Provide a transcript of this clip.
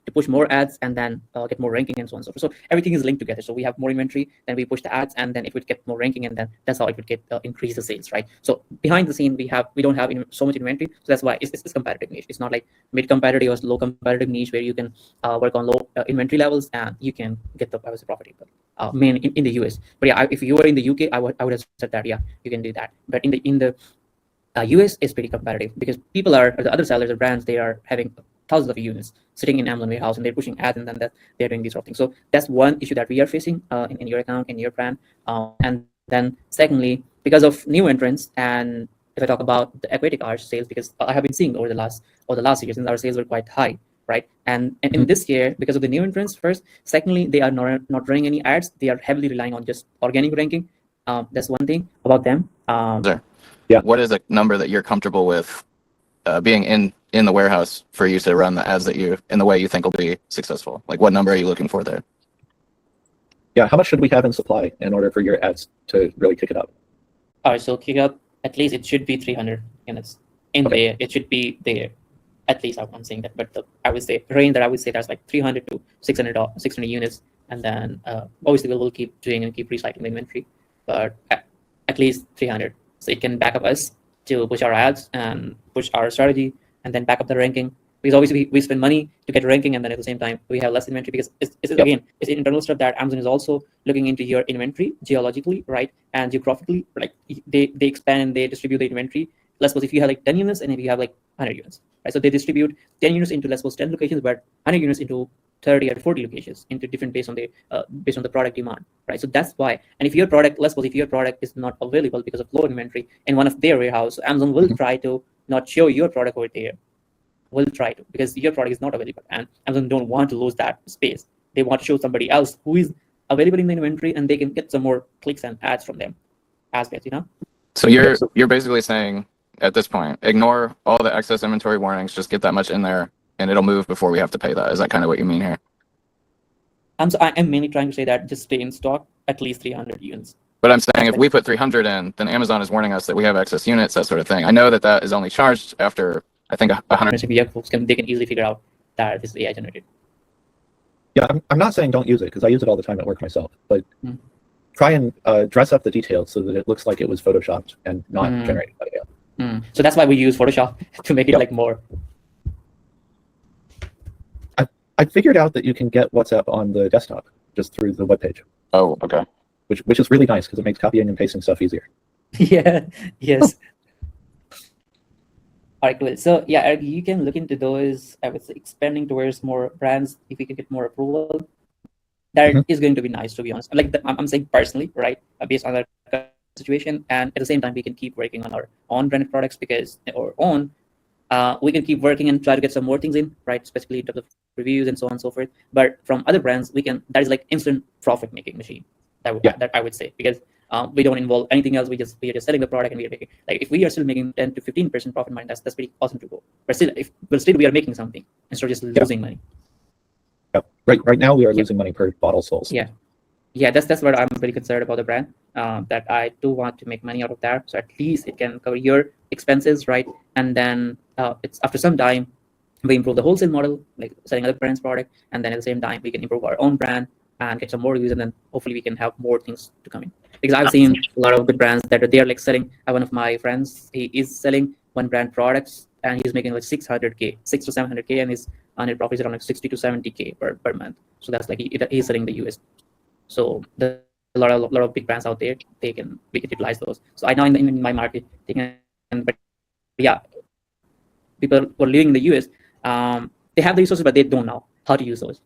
to push more ads and then get more ranking and so on and so forth. So everything is linked together. So we have more inventory, then we push the ads, and then it would get more ranking, and then that's how it would get increase the sales, right? So behind the scene, we don't have so much inventory, so that's why it's competitive niche. It's not like mid competitive or low competitive niche where you can work on low inventory levels and you can get the profitable. Main in the US, but yeah, if you were in the UK, I would have said that yeah, you can do that. But in the US is pretty competitive because the other sellers or brands, they are having thousands of units sitting in Amazon warehouse and they're pushing ads, and then they're doing these sort of things. So that's one issue that we are facing in your account, in your brand. And then secondly, because of new entrants, and if I talk about the aquatic art sales, because I have been seeing over the last year since our sales were quite high, right? And in this year, because of the new entrants first, secondly, they are not running any ads. They are heavily relying on just organic ranking. That's one thing about them. Sure. Yeah. What is a number that you're comfortable with being in the warehouse for you to run the ads that you in the way you think will be successful? Like, what number are you looking for there? Yeah, how much should we have in supply in order for your ads to really kick it up? All right, so kick up, at least it should be 300 units in there. It should be there. At least I'm saying that, but I would say range that I would say that's like 300 to 600 units, and then obviously we'll keep doing and keep recycling the inventory, but at least 300, so it can back up us to push our ads and push our strategy, and then back up the ranking. Because obviously we spend money to get ranking, and then at the same time we have less inventory because again, it's internal stuff that Amazon is also looking into your inventory geologically, right, and geographically. Like they expand and they distribute the inventory. Let's suppose if you have like 10 units and if you have like 100 units, right? So they distribute 10 units into, let's suppose, 10 locations, but 100 units into 30 or 40 locations, into different based on the product demand, right? So that's why. And if your product, let's suppose if your product is not available because of low inventory in one of their warehouse, Amazon will try to not show your product over there. Will try to, because your product is not available, and Amazon don't want to lose that space. They want to show somebody else who is available in the inventory, and they can get some more clicks and ads from them as well, you know? So you're basically saying at this point, ignore all the excess inventory warnings, just get that much in there and it'll move before we have to pay that. Is that kind of what you mean here? I am mainly trying to say that just stay in stock at least 300 units. But I'm saying if we put 300 in, then Amazon is warning us that we have excess units, that sort of thing. I know that is only charged after, I think, 100. Folks they can easily figure out that this is AI generated. Yeah, I'm not saying don't use it, because I use it all the time at work myself, but try and dress up the details so that it looks like it was photoshopped and not generated by AI. So that's why we use Photoshop to make it like more. I figured out that you can get WhatsApp on the desktop just through the web page. Oh, okay. Which is really nice because it makes copying and pasting stuff easier. Yeah. Yes. All right, cool. So yeah, Eric, you can look into those. I would say expanding towards more brands if we can get more approval. That is going to be nice, to be honest. Like I'm saying personally, right, based on the situation, and at the same time we can keep working on our own branded products we can keep working and try to get some more things in, right? Especially in terms of reviews and so on and so forth. But from other brands, that is like instant profit making machine. That I would say, because we don't involve anything else. We are just selling the product, and we are making, like, if we are still making 10 to 15% profit margin, that's pretty awesome to go. But still we are making something instead of just losing money. Yeah. Right now we are losing money per bottle sold. Yeah, that's what I'm very concerned about the brand. That I do want to make money out of that, so at least it can cover your expenses, right? And then it's after some time we improve the wholesale model, like selling other brands' product, and then at the same time we can improve our own brand and get some more reviews, and then hopefully we can have more things to come in. Because I've seen a lot of good brands that they are like selling. One of my friends, he is selling one brand products, and he's making like 600K, 6 to 700K, and his annual profit is around like 60 to 70K per month. So that's like he's selling the US. So there's a lot of big brands out there. We can utilize those. So I know in my market, but yeah, people who are living in the US, they have the resources, but they don't know how to use those.